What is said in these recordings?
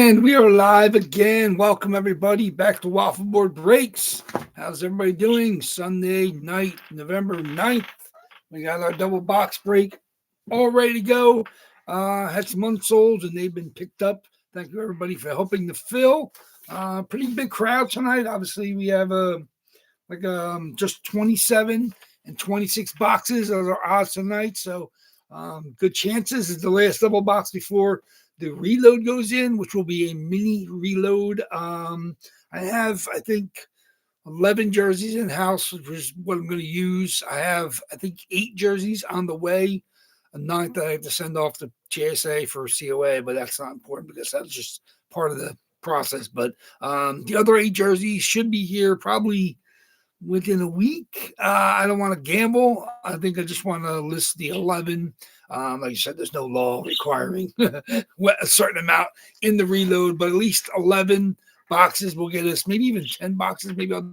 And we are live again. Welcome everybody back to WAFFLEBOARD Breaks. How's everybody doing? Sunday night, November 9th. We got our double box break all ready to go. Had some unsolds and they've been picked up. Thank you everybody for helping to fill. Pretty big crowd tonight. Obviously, we have just 27 and 26 boxes as our odds tonight. So good chances. It's the last double box before the reload goes in, which will be a mini reload. I have, I think, 11 jerseys in house, which is what I'm going to use. I have, I think, 8 jerseys on the way. A 9th that I have to send off to JSA for COA, but that's not important because that's just part of the process. But the other 8 jerseys should be here probably within a week. I don't want to gamble. I think I just want to list the 11. Like you said, there's no law requiring a certain amount in the reload, but at least 11 boxes will get us, maybe even 10 boxes. Maybe I'll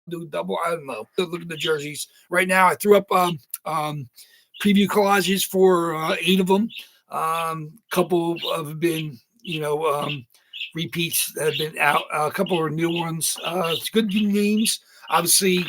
do double. I don't know. Look at the jerseys. Right now, I threw up preview collages for 8 of them. Couple have been, repeats that have been out. A couple are new ones. It's good names. Obviously,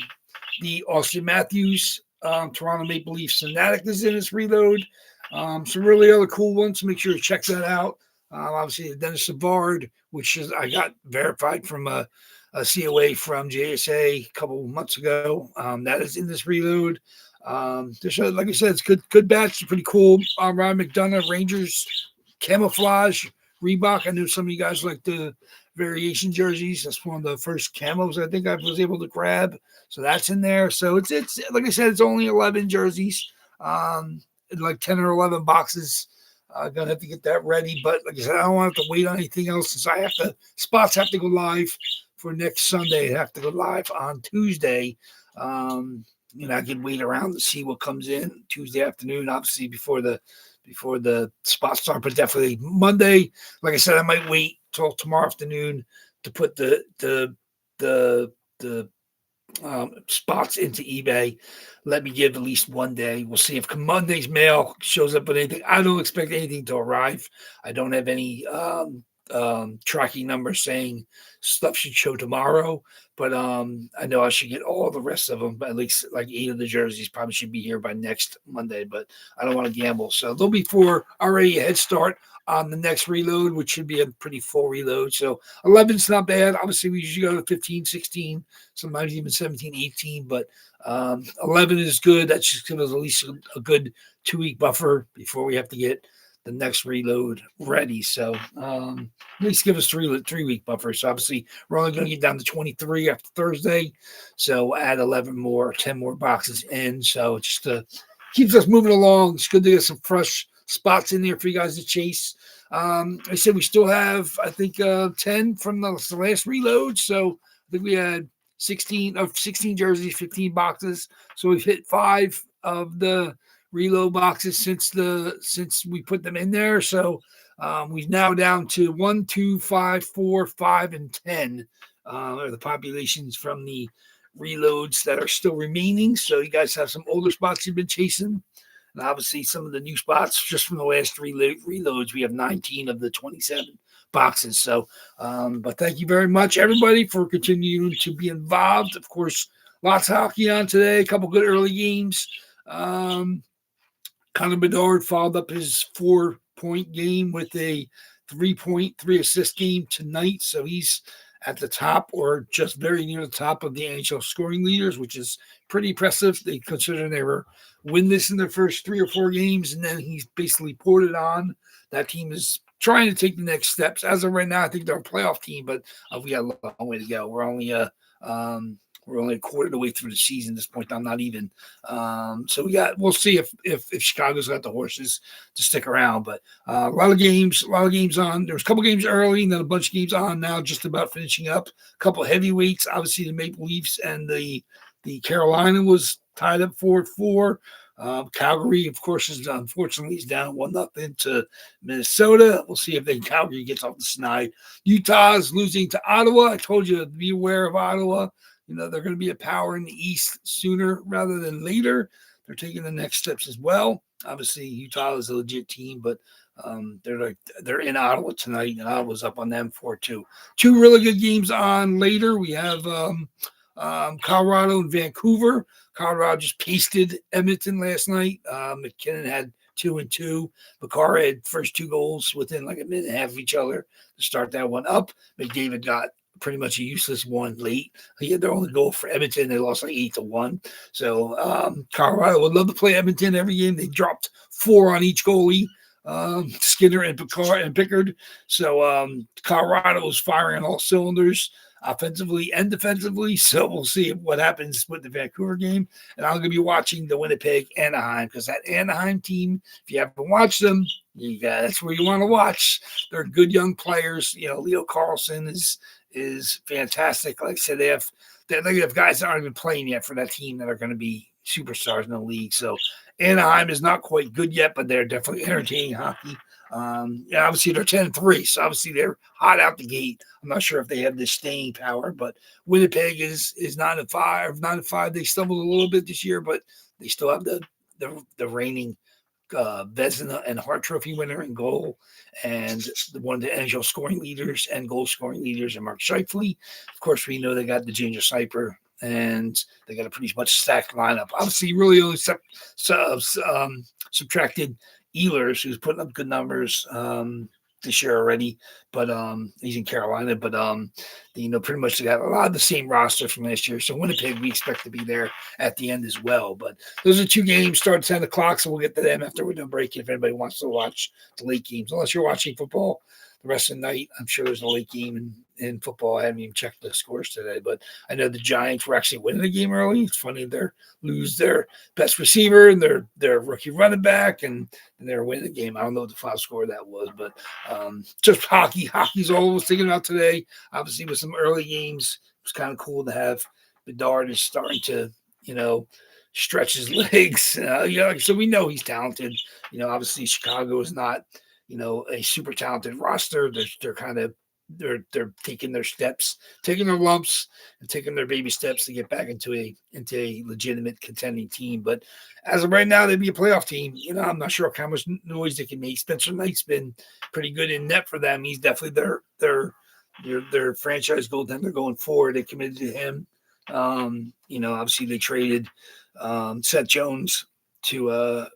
the Austin Matthews, Toronto Maple Leafs Fanatic is in this reload. Some really other cool ones. Make sure to check that out. Obviously, the Dennis Savard, which is I got verified from a COA from JSA a couple months ago. That is in this reload. Like I said, it's good batch. It's pretty cool. Ryan McDonough, Rangers camouflage. Reebok. I know some of you guys like the variation jerseys. That's one of the first camos I think I was able to grab. So that's in there. So it's like I said, it's only 11 jerseys. Like 10 or 11 boxes. Gonna have to get that ready. But like I said, I don't want to have to wait on anything else since spots have to go live for next Sunday. They have to go live on Tuesday. I can wait around to see what comes in Tuesday afternoon, obviously before the spots start, but definitely Monday. Like I said, I might wait till tomorrow afternoon to put the spots into eBay. Let me give at least one day. We'll see if Monday's mail shows up with anything. I don't expect anything to arrive. I don't have any tracking numbers saying stuff should show tomorrow, but I know I should get all the rest of them, but at least like 8 of the jerseys probably should be here by next Monday, but I don't want to gamble. So there'll be 4 already a head start on the next reload, which should be a pretty full reload. So 11's not bad. Obviously, we usually go to 15, 16, sometimes even 17, 18, but 11 is good. That should give us at least a good 2-week buffer before we have to get the next reload ready. So at least give us 3-week buffer. So obviously we're only going to get down to 23 after Thursday. So add 11 more, 10 more boxes in. So it just keeps us moving along. It's good to get some fresh spots in there for you guys to chase. I said we still have, I think, 10 from the last reload. So I think we had 16 jerseys, 15 boxes. So we've hit 5 of the reload boxes since we put them in there. So we're now down to 1, 2, 5, 4, 5, and 10 are the populations from the reloads that are still remaining. So you guys have some older spots you've been chasing. And obviously some of the new spots just from the last 3 reloads. We have 19 of the 27 boxes. So, but thank you very much, everybody, for continuing to be involved. Of course, lots of hockey on today. A couple good early games. Connor Bedard followed up his 4-point game with a 3-point, 3-assist game tonight. So he's at the top or just very near the top of the NHL scoring leaders, which is pretty impressive. They consider they were winless in their first 3 or 4 games, and then he's basically poured it on. That team is trying to take the next steps. As of right now, I think they're a playoff team, but we got a long way to go. We're only a quarter of the way through the season at this point. I'm not even. So we'll see if Chicago's got the horses to stick around. But a lot of games on. There was a couple games early, and then a bunch of games on now, just about finishing up. A couple of heavyweights. Obviously, the Maple Leafs and the Carolina was tied up 4-4. Calgary, of course, is unfortunately down 1-0 to Minnesota. We'll see if Calgary gets off the snide. Utah's losing to Ottawa. I told you to be aware of Ottawa. They're going to be a power in the East sooner rather than later. They're taking the next steps as well. Obviously, Utah is a legit team, but they're in Ottawa tonight, and I was up on them for two really good games on later. We have Colorado and Vancouver. Colorado just pasted Edmonton last night. McKinnon had 2-2. Makar had first two goals within like a minute and a half of each other to start that one up. McDavid got pretty much a useless one late. He had their only goal for Edmonton. They lost like 8-1. So Colorado would love to play Edmonton every game. They dropped 4 on each goalie. Skinner and Pickard. So Colorado is firing on all cylinders, offensively and defensively. So we'll see what happens with the Vancouver game. And I'm going to be watching the Winnipeg Anaheim, because that Anaheim team, if you haven't watched them, that's where you want to watch. They're good young players. Leo Carlson is fantastic. Like I said, they have guys that aren't even playing yet for that team that are going to be superstars in the league. So Anaheim is not quite good yet, but they're definitely entertaining hockey. Obviously they're 10-3, so obviously they're hot out the gate. I'm not sure if they have the staying power, but Winnipeg is 9-5. 9-5. They stumbled a little bit this year, but they still have the reigning Vezina and Hart Trophy winner in goal, and one of the NHL scoring leaders and goal scoring leaders, and Mark Scheifele. Of course, we know they got the Ginger Sniper, and they got a pretty much stacked lineup. Obviously, really only subtracted Ehlers, who's putting up good numbers this year already, but he's in Carolina. But pretty much they got a lot of the same roster from last year. So Winnipeg, we expect to be there at the end as well. But those are two games, start at 10 o'clock, so we'll get to them after we're done breaking. If anybody wants to watch the late games, unless you're watching football the rest of the night, I'm sure there's a late game in football. I haven't even checked the scores today, but I know the Giants were actually winning the game early. It's funny they lose their best receiver and their rookie running back, and they're winning the game. I don't know what the final score of that was, but just hockey's all I was thinking about today. Obviously, with some early games, it was kind of cool to have Bedard is starting to stretch his legs. So we know he's talented. Obviously Chicago is not a super talented roster. They're taking their steps, taking their lumps, and taking their baby steps to get back into a legitimate contending team. But as of right now, they'd be a playoff team. I'm not sure how much noise they can make. Spencer Knight's been pretty good in net for them. He's definitely their franchise goaltender going forward. They committed to him. Obviously they traded Seth Jones to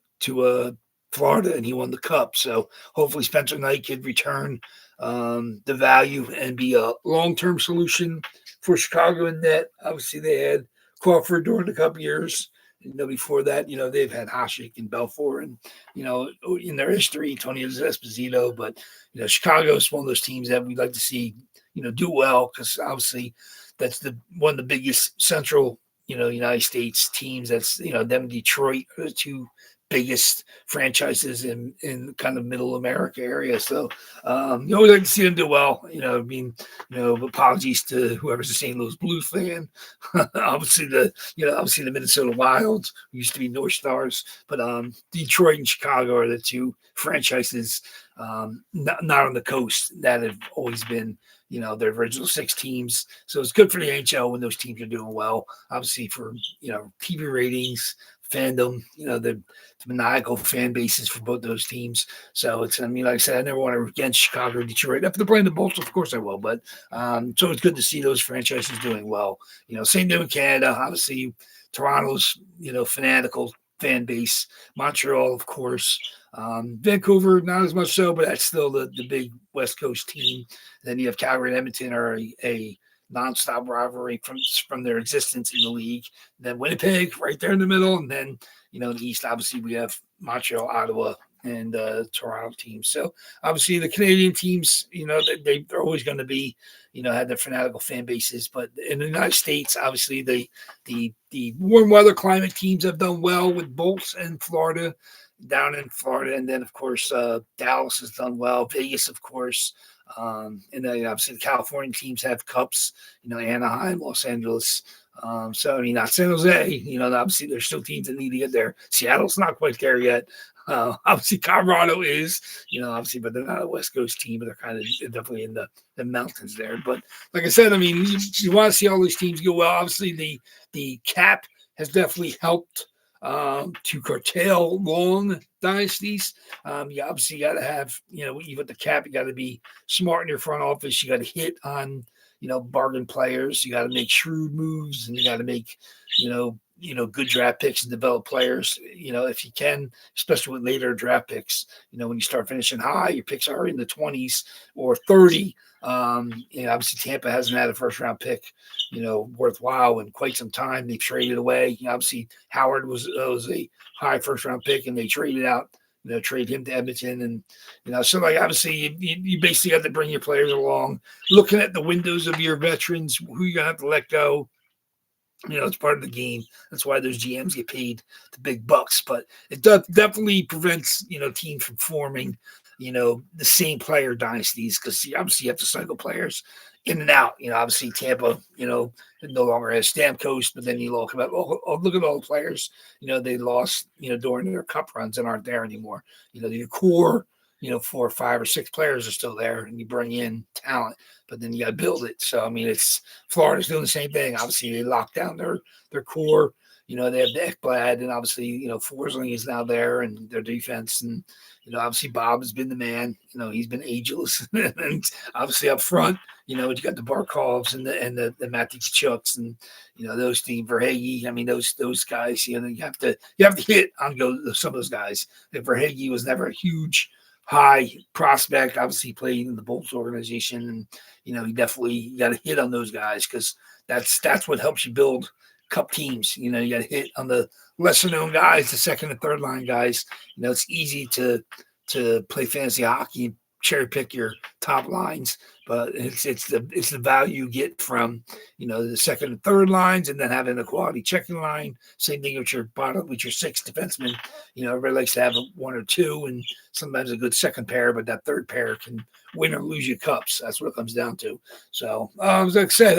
Florida, and he won the cup. So hopefully Spencer Knight could return the value and be a long-term solution for Chicago in net. Obviously they had Crawford during the cup years. Before that, they've had Hasek and Belfour, and in their history, Tony Esposito. But Chicago is one of those teams that we'd like to see do well, because obviously that's one of the biggest central United States teams. That's them and Detroit are the two biggest franchises in kind of middle America area. So you always like to see them do well. Apologies to whoever's a St. Louis Blues fan. obviously the Minnesota Wild, who used to be North Stars, but Detroit and Chicago are the two franchises not on the coast that have always been their original 6 teams. So it's good for the NHL when those teams are doing well. Obviously for TV ratings, fandom, the maniacal fan bases for both those teams. So it's, like I said, I never want to against Chicago or Detroit. If they're playing the Bolts, of course I will. But so it's good to see those franchises doing well. Same thing in Canada. Obviously, Toronto's fanatical fan base. Montreal, of course. Vancouver, not as much so, but that's still the big West Coast team. And then you have Calgary and Edmonton are a nonstop rivalry from their existence in the league. And then Winnipeg right there in the middle. And then, the East, obviously we have Montreal, Ottawa, and Toronto teams. So obviously the Canadian teams, they're always going to be, have their fanatical fan bases. But in the United States, obviously the warm weather climate teams have done well with Bolts and Florida, down in Florida. And then, of course, Dallas has done well. Vegas, of course. And then obviously the California teams have cups, Anaheim, Los Angeles. Not San Jose, obviously there's still teams that need to get there. Seattle's not quite there yet. Obviously Colorado is, but they're not a West Coast team, but they're kind of definitely in the mountains there. But like I said, you want to see all these teams go well. Obviously the cap has definitely helped to curtail long dynasties. You obviously got to have, even with the cap, you got to be smart in your front office. You got to hit on, bargain players. You got to make shrewd moves, and you got to make, good draft picks and develop players, if you can, especially with later draft picks. When you start finishing high, your picks are in the 20s or 30. Obviously Tampa hasn't had a first round pick, worthwhile in quite some time. They've traded away. Obviously Howard was a high first round pick, and they traded out, trade him to Edmonton. And, so like, obviously you basically have to bring your players along, looking at the windows of your veterans, who you're going to have to let go. It's part of the game. That's why those GMs get paid the big bucks. But it definitely prevents, teams from forming, the same player dynasties, because obviously you have to cycle players in and out. Obviously Tampa, no longer has Stamkos, but then you look at all the players, they lost, during their cup runs and aren't there anymore. Your core, 4 or 5 or 6 players are still there, and you bring in talent, but then you got to build it. So, it's Florida's doing the same thing. Obviously, they locked down their core. They have the Ekblad, and obviously, Forsling is now there, and their defense. And, obviously Bob has been the man. He's been ageless. And obviously up front, you got the Barkovs and the Matthew Chucks, and, those team Verhage. Those guys, you have to hit on some of those guys. Verhage was never a huge high prospect. Obviously, he played in the Bolts organization, and he definitely got to hit on those guys, because that's what helps you build cup teams. You got to hit on the lesser known guys, the second and third line guys. It's easy to play fantasy hockey and cherry pick your top lines, but it's the value you get from the second and third lines, and then having a quality checking line. Same thing with your bottom, with your 6 defensemen. Everybody likes to have 1 or 2, and sometimes a good second pair, but that third pair can win or lose you cups. That's what it comes down to. So, as I said,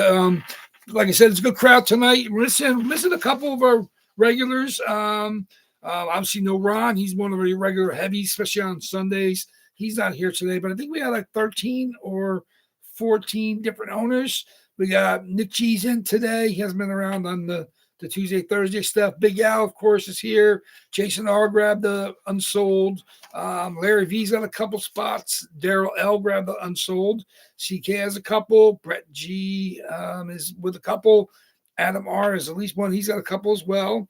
it's a good crowd tonight. We're missing a couple of our regulars. Obviously, no Ron. He's one of our regular heavies, especially on Sundays. He's not here today, but I think we had like 13 or 14 different owners. We got Nick G's in today. He hasn't been around on the Tuesday, Thursday stuff. Big Al, of course, is here. Jason R grabbed the unsold. Larry V's got a couple spots. Daryl L grabbed the unsold. CK has a couple. Brett G is with a couple. Adam R is at least one. He's got a couple as well.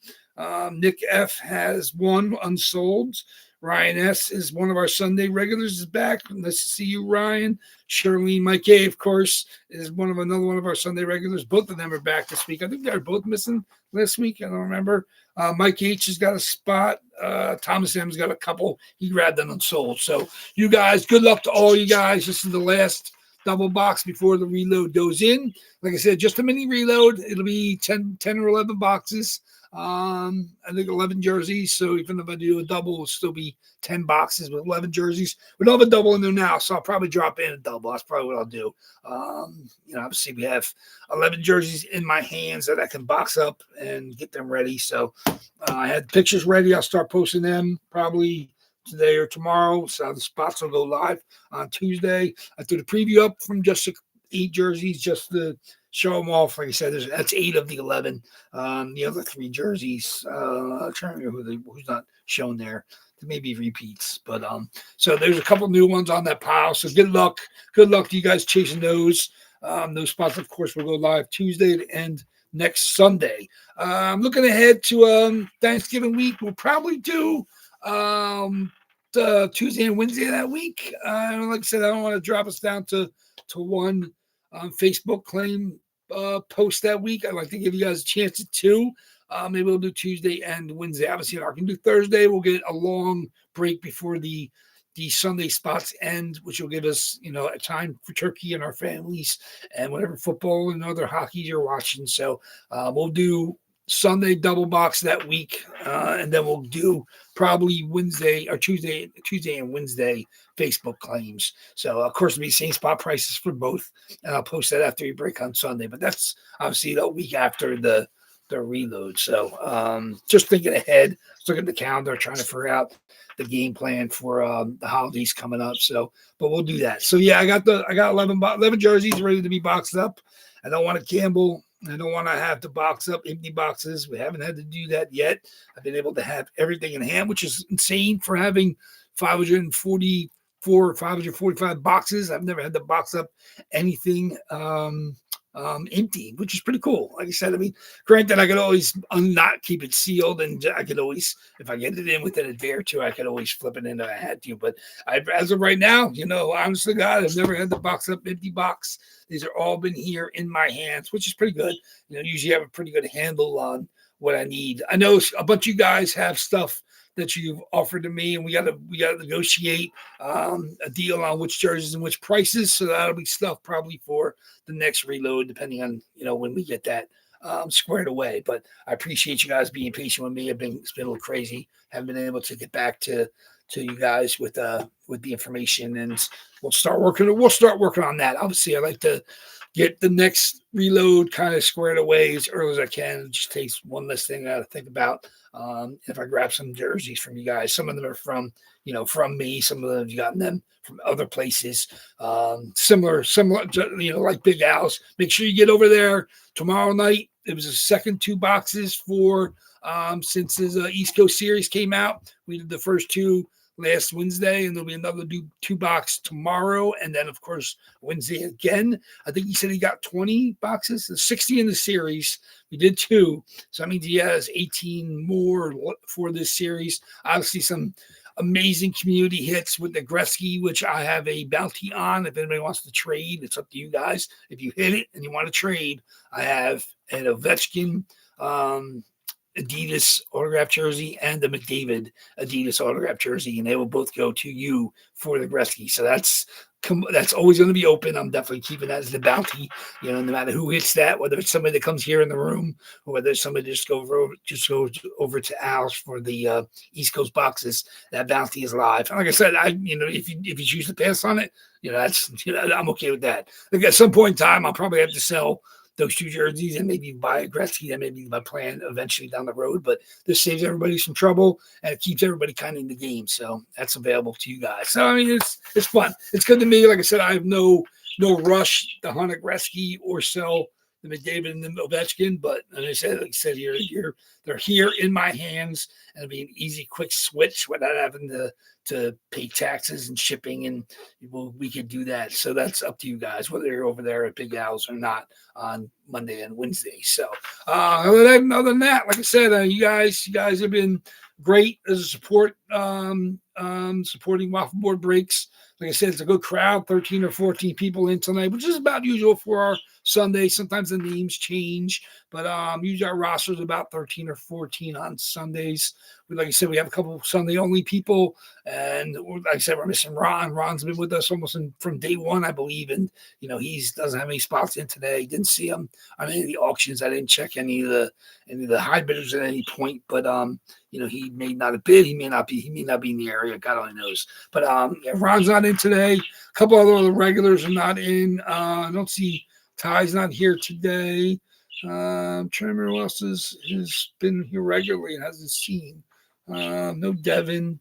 Nick F has one unsold. Ryan S is one of our Sunday regulars, is back. Nice to see you, Ryan. Charlene Mike A, of course, is another one of our Sunday regulars. Both of them are back this week. I think they were both missing last week. I don't remember. Mike H has got a spot. Thomas M's got a couple. He grabbed them unsold. So you guys, good luck to all you guys. This is the last double box before the reload goes in. Like I said, just a mini reload. It'll be 10 or 11 boxes. I think 11 jerseys. So even if I do a double, it'll still be 10 boxes with 11 jerseys. We don't have a double in there now, so I'll probably drop in a double. That's probably what I'll do. Obviously we have 11 jerseys in my hands that I can box up and get them ready. So I had pictures ready. I'll start posting them probably today or tomorrow. So the spots will go live on Tuesday. I threw the preview up from just 8 jerseys, just to show them off. Like I said, that's 8 of the 11. The other 3 jerseys, I'm trying to remember who's not shown there. Maybe repeats, but so there's a couple new ones on that pile. So good luck to you guys chasing those. Those spots, of course, will go live Tuesday to end next Sunday. I'm looking ahead to Thanksgiving week. We'll probably do Tuesday and Wednesday of that week. Like I said, I don't want to drop us down to one Facebook claim post that week. I'd like to give you guys a chance at 2. Maybe we'll do Tuesday and Wednesday. Obviously, I can do Thursday. We'll get a long break before the Sunday spots end, which will give us, a time for turkey and our families and whatever football and other hockey you're watching. So we'll do Sunday double box that week, and then we'll do probably Wednesday or Tuesday and Wednesday Facebook claims. So of course, it'll be same spot prices for both, and I'll post that after we break on Sunday. But that's obviously the week after the reload. So just thinking ahead, looking at the calendar, trying to figure out the game plan for the holidays coming up. So, but we'll do that. So yeah, I got 11 jerseys ready to be boxed up. I don't want to gamble I don't want to have to box up empty boxes. We haven't had to do that yet. I've been able to have everything in hand, which is insane for having 544, 545 boxes. I've never had to box up anything empty, which is pretty cool. Like I said, I mean, granted, I could always not keep it sealed, and I could always, if I get it in within a day or two, I could always flip it in if I had to. But as of right now, honest to God, I've never had to box up empty box. These are all been here in my hands, which is pretty good. Usually have a pretty good handle on what I need. I know a bunch of you guys have stuff that you've offered to me, and we got to negotiate a deal on which jerseys and which prices. So that'll be stuff probably for the next reload, depending on when we get that squared away. But I appreciate you guys being patient with me. It's been a little crazy. Haven't been able to get back to you guys with the information, and we'll start working on that. Obviously, I like to get the next reload kind of squared away as early as I can. It just takes one less thing I got to think about. If I grab some jerseys from you guys, some of them are from me, some of them have gotten them from other places. Similar, like Big Al's. Make sure you get over there tomorrow night. It was the second 2 boxes for since his East Coast series came out. We did the first 2 last Wednesday, and there'll be another 2 box tomorrow, and then of course Wednesday again. I think he said he got 20 boxes. There's 60 in the series. We did 2, so that means he has 18 more for this series. Obviously, some amazing community hits with the Gretzky, which I have a bounty on. If anybody wants to trade, it's up to you guys. If you hit it and you want to trade, I have an Ovechkin Adidas autograph jersey and the McDavid Adidas autograph jersey, and they will both go to you for the Gretzky. So that's always going to be open. I'm definitely keeping that as the bounty. No matter who hits that, whether it's somebody that comes here in the room or whether somebody just goes over to Al's for the East Coast boxes, that bounty is live. And like I said, if you choose to pass on it, that's I'm okay with that. Like at some point in time, I'll probably have to sell those 2 jerseys and maybe buy a Gretzky. That may be my plan eventually down the road, but this saves everybody some trouble and it keeps everybody kind of in the game. So that's available to you guys. So, I mean, it's fun. It's good to me. Like I said, I have no rush to hunt a Gretzky or sell the McDavid and the Ovechkin, but like I said here, they're here in my hands, and it'll be an easy, quick switch without having to pay taxes and shipping, and we could do that. So that's up to you guys, whether you're over there at Big Al's or not on Monday and Wednesday. So other than that, like I said, you guys have been great as a support, supporting WAFFLEBOARD breaks. Like I said, it's a good crowd, 13 or 14 people in tonight, which is about usual for our Sunday. Sometimes the names change, but usually our roster is about 13 or 14 on Sundays. Like I said, we have a couple of Sunday-only people, and like I said, we're missing Ron. Ron's been with us almost from day one, I believe, and he doesn't have any spots in today. Didn't see him on any of the auctions. I didn't check any of the high bidders at any point, but he may not have bid. He may not be in the area. God only knows. But yeah, Ron's not in today. A couple other regulars are not in. I don't see Ty's not here today. I'm trying to remember who else has been here regularly and hasn't seen. No Devin.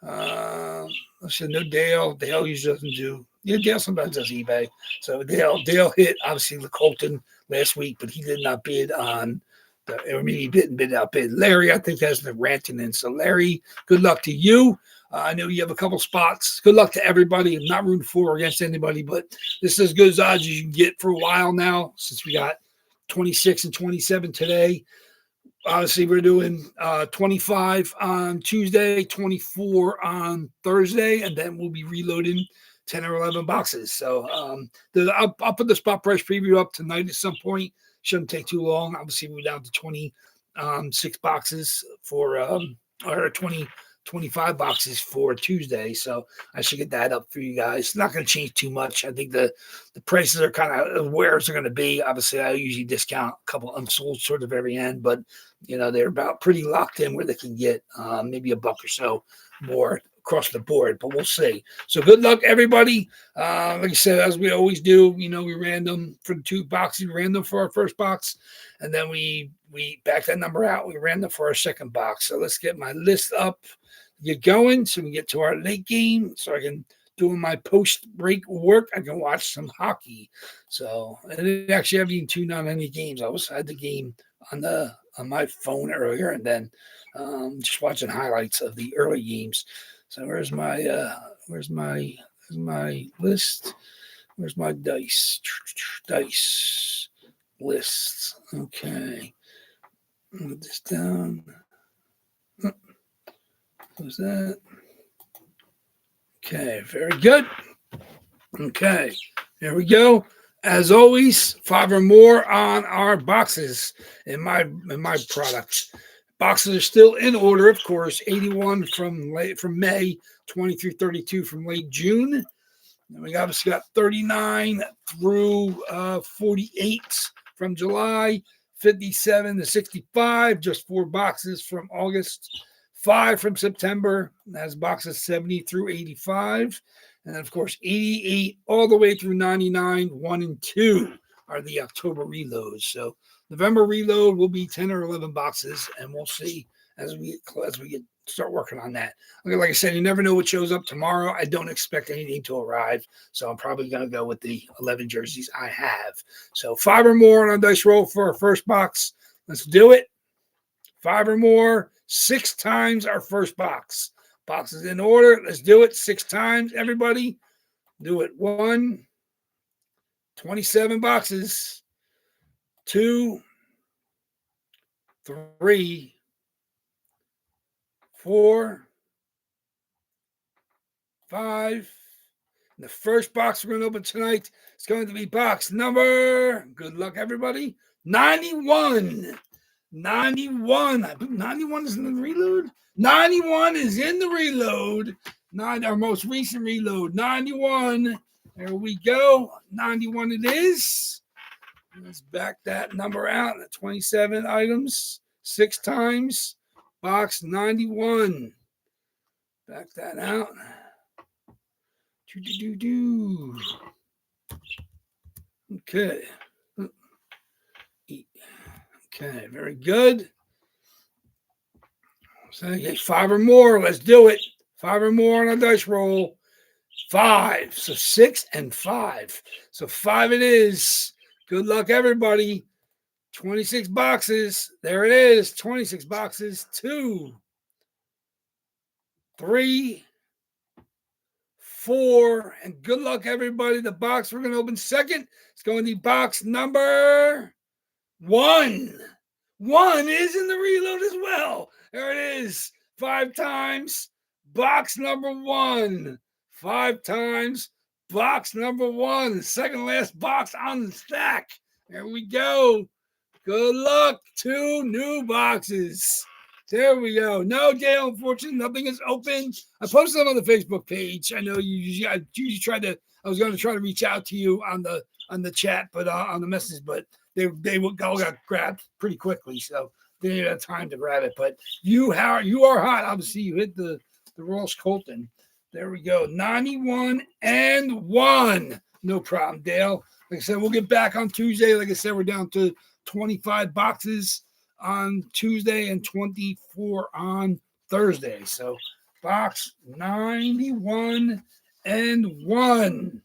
I said no Dale. Dale usually doesn't do. Yeah, Dale sometimes does eBay. So Dale hit obviously the Colton last week, but he did not bid on. He didn't outbid. Larry, I think, has the ranting in. So Larry, good luck to you. I know you have a couple spots. Good luck to everybody. I'm not rooting for or against anybody, but this is as good as odds as you can get for a while now, since we got 26 and 27 today. Obviously, we're doing 25 on Tuesday, 24 on Thursday, and then we'll be reloading 10 or 11 boxes. So I'll put the spot price preview up tonight at some point. Shouldn't take too long. Obviously, we're down to 26 boxes for or 25 boxes for Tuesday. So I should get that up for you guys. It's not going to change too much. I think the prices are kind of where they're going to be. Obviously, I usually discount a couple unsold sort of every end, but they're about pretty locked in where they can get maybe $1 or so more across the board, but we'll see. So good luck, everybody. Like I said, as we always do, we random for the 2 boxes, we random for our first box, and then we back that number out. We random for our second box. So let's get my list up, get going, so we get to our late game, so I can doing my post-break work, I can watch some hockey. So I didn't actually have even tuned on any games. I had the game on my phone earlier, and then just watching highlights of the early games. So where's my list? Where's my dice list? Okay, put this down. What's that? Okay, very good. Okay, here we go. As always, 5 or more on our boxes in my products. Boxes are still in order, of course. 81 from May, 2332 from late June. And we obviously got 39 through 48 from July, 57 to 65, just 4 boxes from August, 5 from September. That's boxes 70 through 85. And then, of course, 88 all the way through 99, 1 and 2 are the October reloads. So November reload will be 10 or 11 boxes, and we'll see as we start working on that. Okay, like I said, you never know what shows up tomorrow. I don't expect anything to arrive, so I'm probably going to go with the 11 jerseys I have. So 5 or more on our dice roll for our first box. Let's do it. 5 or more, 6 times our first box. Boxes in order. Let's do it 6 times, everybody. Do it. 1, 27 boxes. 2, 3, 4, 5. And the first box we're going to open tonight is going to be box number, good luck, everybody, 91. 91. I think 91 is in the reload. 91 is in the reload. Our most recent reload. 91. There we go. 91 it is. Let's back that number out. 27 items. 6 times. Box 91. Back that out. Okay. Okay, very good. So 5 or more. Let's do it. 5 or more on a dice roll. 5. So 6 and 5. So 5 it is. Good luck, everybody. 26 boxes. There it is. 26 boxes. 2, 3, 4. And good luck, everybody. The box we're going to open second is going to be box number 1. 1 is in the reload as well. There it is. 5 times. Box number 1. 5 times. Box number 1. Second last box on the stack. There we go. Good luck. 2 new boxes. There we go. No, Dale, unfortunately, nothing is open. I posted them on the Facebook page. I know I usually try to. I was going to try to reach out to you on the chat, but on the message, but they all got grabbed pretty quickly, so they didn't have time to grab it. But you are hot. Obviously, you hit the Ross Colton. There we go. 91 and 1. No problem, Dale. Like I said, we'll get back on Tuesday. Like I said, we're down to 25 boxes on Tuesday and 24 on Thursday. So box 91 and 1.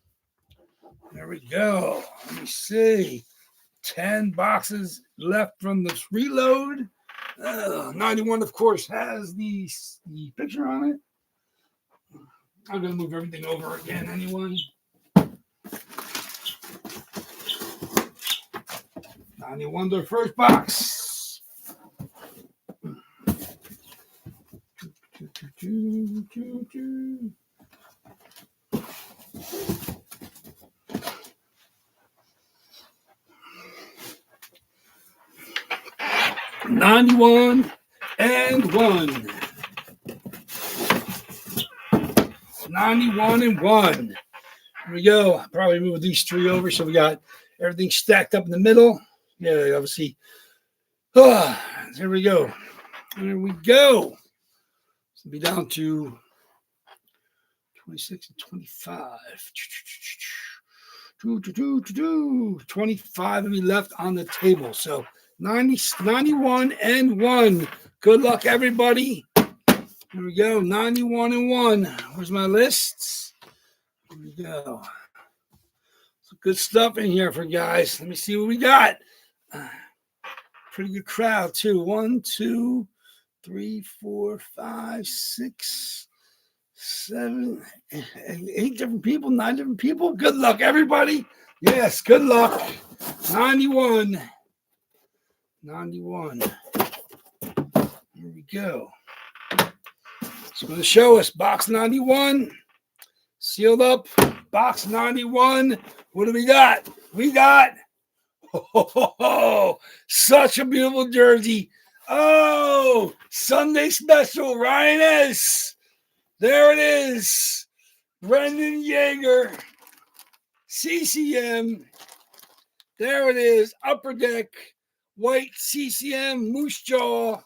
There we go. Let me see. 10 boxes left from this reload. 91, of course, has the picture on it. I'm going to move everything over again anyway. 91, the first box. 91 and 1. 91 and 1. Here we go. I'll probably move these 3 over so we got everything stacked up in the middle. Yeah, obviously. There we go. There we go. So be down to 26 and 25. 25 of me left on the table. So 91 and 1. Good luck, everybody. Here we go. 91 and 1. Where's my lists? Here we go. Some good stuff in here for guys. Let me see what we got. Pretty good crowd, too. 1, 2, 3, 4, 5, 6, 7, 8 different people, 9 different people. Good luck, everybody. Yes, good luck. 91. 91. Here we go. It's going to show us box 91. Sealed up. Box 91. What do we got? We got such a beautiful jersey. Oh, Sunday special. Ryan S. There it is. Brendan Yeager. CCM. There it is. Upper Deck. White CCM. Moose Jaw.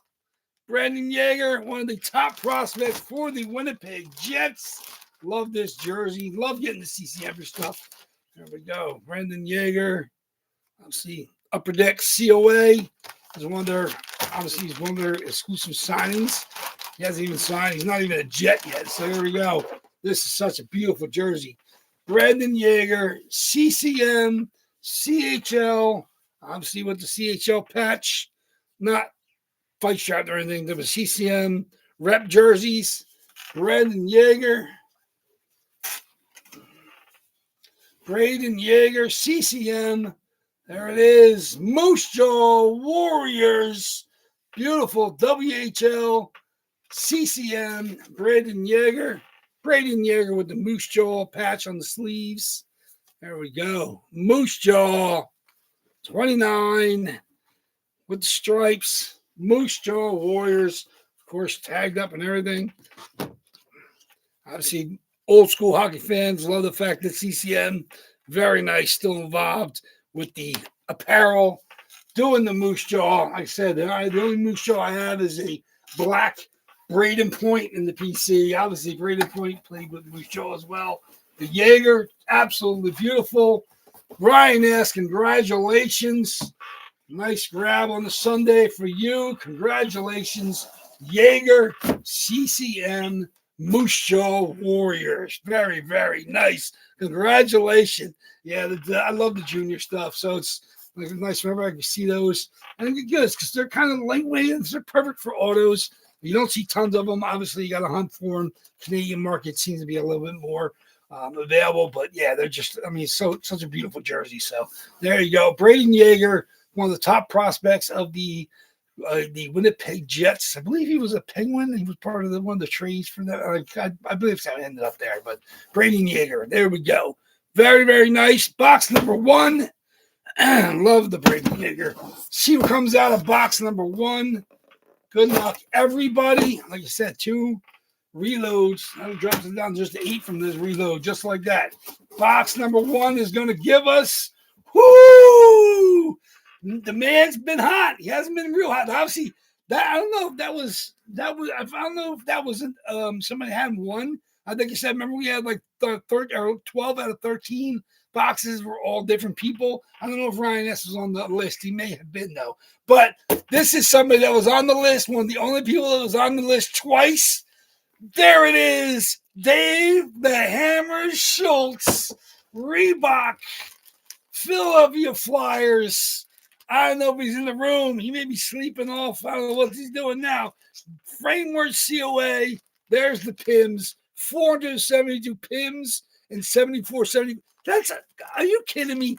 Brendan Yeager, one of the top prospects for the Winnipeg Jets. Love this jersey. Love getting the CCM stuff. There we go. Brendan Yeager. Obviously, Upper Deck COA is one of their, obviously, he's one of their exclusive signings. He hasn't even signed. He's not even a Jet yet. So here we go. This is such a beautiful jersey. Brendan Yeager, CCM, CHL, obviously with the CHL patch, not fight shot or anything. There was CCM rep jerseys. Brendan Yeager. Braden Yeager, CCM. There it is. Moose Jaw Warriors. Beautiful WHL CCM. Braden Yeager. Braden Yeager with the Moose Jaw patch on the sleeves. There we go. Moose Jaw 29 with the stripes. Moose Jaw Warriors. Of course, tagged up and everything. Obviously, old school hockey fans love the fact that CCM, very nice, still involved with the apparel, doing the Moose Jaw. Like I said, the only Moose Jaw I have is a black Braden Point in the PC. Obviously, Braden Point played with Moose Jaw as well. The Jaeger, absolutely beautiful. Ryan S., congratulations. Nice grab on the Sunday for you. Congratulations, Jaeger, CCM, Moose Jaw Warriors. Very, very nice. Congratulations. Yeah, I love the junior stuff. So it's like nice whenever I can see those. And it's good because they're kind of lightweight and they're perfect for autos. You don't see tons of them. Obviously, you got to hunt for them. Canadian market seems to be a little bit more available. But yeah, they're just, I mean, such a beautiful jersey. So there you go. Braden Yeager, one of the top prospects of the Winnipeg Jets. I believe he was a Penguin. He was part of one of the trades for that. I believe that's how it ended up there. But Braden Yeager, there we go. Very, very nice. Box number 1. Love the Braden Yeager. See what comes out of box number 1. Good luck, everybody. Like I said, 2 reloads. That drops it down to just 8 from this reload, just like that. Box number 1 is going to give us, whoo! The man's been hot. He hasn't been real hot. Obviously, that I don't know if that was. I don't know if that wasn't somebody had one. I think you said. Remember, we had like 12 out of 13 boxes were all different people. I don't know if Ryan S. was on the list. He may have been though. But this is somebody that was on the list. One of the only people that was on the list twice. There it is, Dave the Hammer Schultz, Reebok, Philadelphia Flyers. I don't know if he's in the room. He may be sleeping off. I don't know what he's doing now. Framework COA. There's the PIMS. 472 PIMS and 7470. Are you kidding me?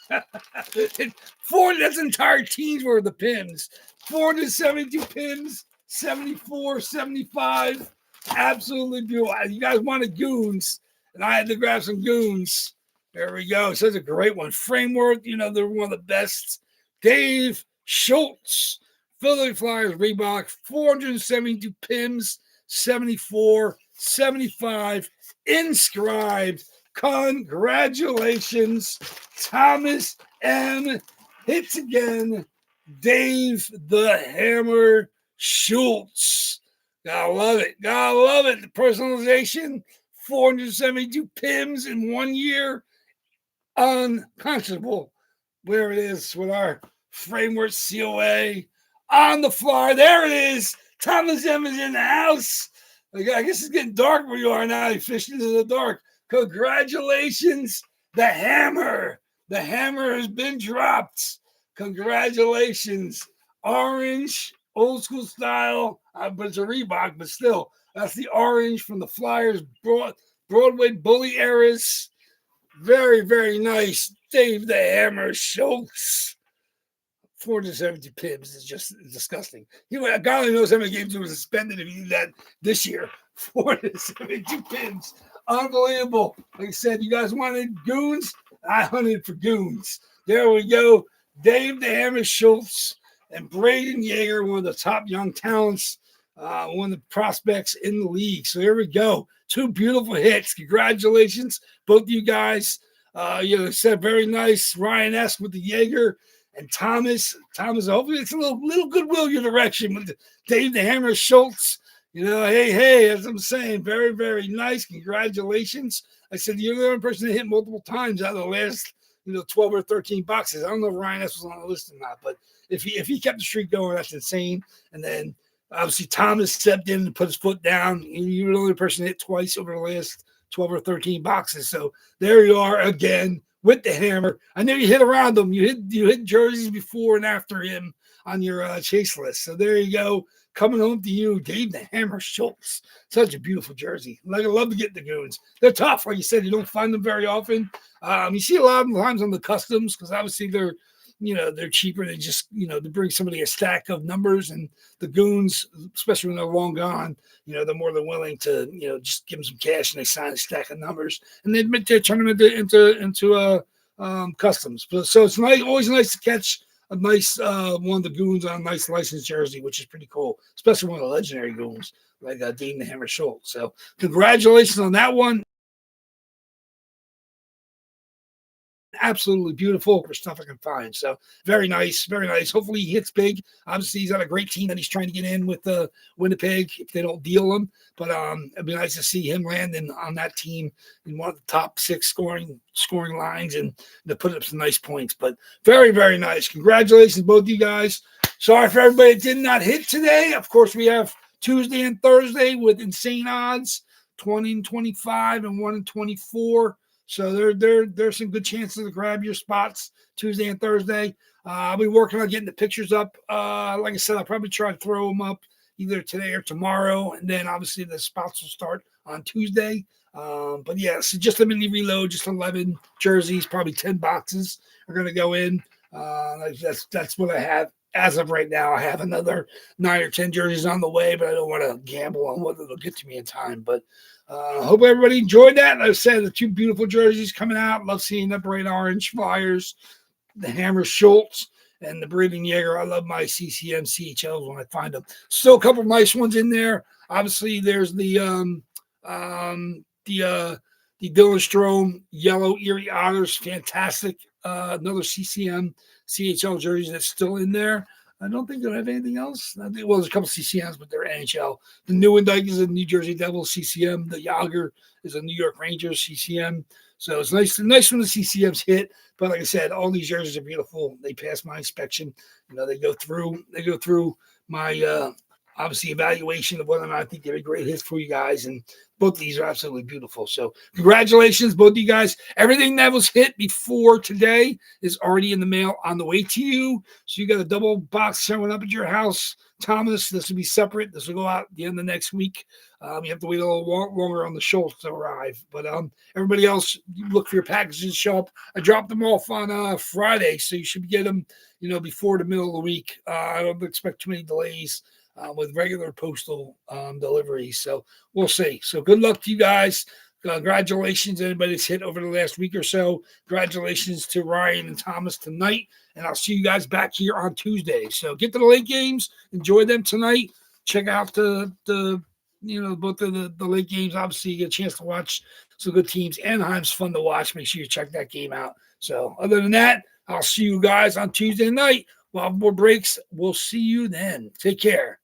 That's entire teams worth of PIMS. 472 PIMS, 74, 75. Absolutely beautiful. You guys wanted goons, and I had to grab some goons. There we go. So that's a great one. Framework, they're one of the best. Dave Schultz, Philadelphia Flyers, Reebok, 472 PIMS, 74, 75, inscribed. Congratulations, Thomas M. Hits again. Dave the Hammer Schultz. Gotta love it. Gotta love it. The personalization, 472 PIMS in 1 year. Unconscionable. Where it is with our framework COA on the floor. There it is. Thomas M is in the house. I guess it's getting dark where you are now. You fished into the dark. Congratulations, the hammer. The hammer has been dropped. Congratulations. Orange, old school style, but it's a Reebok, but still, that's the orange from the Flyers Broadway Bully eras. Very, very nice. Dave the Hammer Schultz. 470 pips is just disgusting. God only knows how many games he was suspended if he did that this year. 472 pips. Unbelievable. Like I said, you guys wanted goons? I hunted for goons. There we go. Dave the Hammer Schultz and Braden Yeager, one of the top young talents, one of the prospects in the league. So here we go. 2 beautiful hits. Congratulations, both of you guys. Said very nice. Ryan-esque with the Yeager. And Thomas, hopefully it's a little goodwill your direction with Dave the Hammer Schultz. Hey, as I'm saying, very, very nice. Congratulations. I said, you're the only person that hit multiple times out of the last, 12 or 13 boxes. I don't know if Ryan S. was on the list or not, but if he kept the streak going, that's insane. And then obviously Thomas stepped in and put his foot down. You were the only person that hit twice over the last 12 or 13 boxes. So there you are again with the hammer. I know you hit around him. You hit jerseys before and after him on your chase list. So there you go. Coming home to you, Dave the Hammer Schultz. Such a beautiful jersey. Like, I love to get the goons. They're tough. Like you said, you don't find them very often. You see a lot of times on the customs because obviously they're cheaper. They just, to bring somebody a stack of numbers, and the goons, especially when they're long gone, they're more than willing to, just give them some cash and they sign a stack of numbers and they turn them into customs. So it's nice, always nice to catch a nice one of the goons on a nice licensed jersey, which is pretty cool, especially one of the legendary goons like Dave the Hammer Schultz. So congratulations on that one. Absolutely beautiful for stuff I can find. So very nice, very nice. Hopefully he hits big. Obviously he's got a great team that he's trying to get in with Winnipeg if they don't deal him. But it'd be nice to see him landing on that team in one of the top 6 scoring lines and to put up some nice points. But very, very nice. Congratulations, both of you guys. Sorry for everybody that did not hit today. Of course, we have Tuesday and Thursday with insane odds, 20 and 25 and 1 and 24. So there's some good chances to grab your spots Tuesday and Thursday. I'll be working on getting the pictures up. Like I said, I'll probably try to throw them up either today or tomorrow. And then obviously the spots will start on Tuesday. But yeah, so just a mini reload, just 11 jerseys, probably 10 boxes are going to go in. That's what I have as of right now. I have another 9 or 10 jerseys on the way, but I don't want to gamble on whether they'll get to me in time. But hope everybody enjoyed that. Like I said, the 2 beautiful jerseys coming out. Love seeing the bright orange Flyers, the Hammer Schultz, and the Braden Yeager. I love my CCM CHLs when I find them. Still a couple of nice ones in there. Obviously, there's the Dylan Strome Yellow Erie Otters. Fantastic. Another CCM CHL jersey that's still in there. I don't think they have anything else. There's a couple CCMs, but they're NHL. The Newendike is a New Jersey Devils CCM. The Yager is a New York Rangers CCM. So it's nice when the CCMs hit. But like I said, all these jerseys are beautiful. They pass my inspection. They go through my obviously evaluation of whether or not I think they're great hits for you guys. And both of these are absolutely beautiful. So congratulations, both of you guys. Everything that was hit before today is already in the mail on the way to you. So you got a double box showing up at your house. Thomas, this will be separate. This will go out at the end of next week. You have to wait a little longer on the Schultz to arrive. But everybody else, you look for your packages to show up. I dropped them off on Friday, so you should get them, before the middle of the week. I don't expect too many delays with regular postal deliveries. So we'll see. So good luck to you guys. Congratulations, anybody that's hit over the last week or so. Congratulations to Ryan and Thomas tonight. And I'll see you guys back here on Tuesday. So get to the late games. Enjoy them tonight. Check out the both of the late games. Obviously, you get a chance to watch some good teams. Anaheim's fun to watch. Make sure you check that game out. So other than that, I'll see you guys on Tuesday night. We'll have more breaks. We'll see you then. Take care.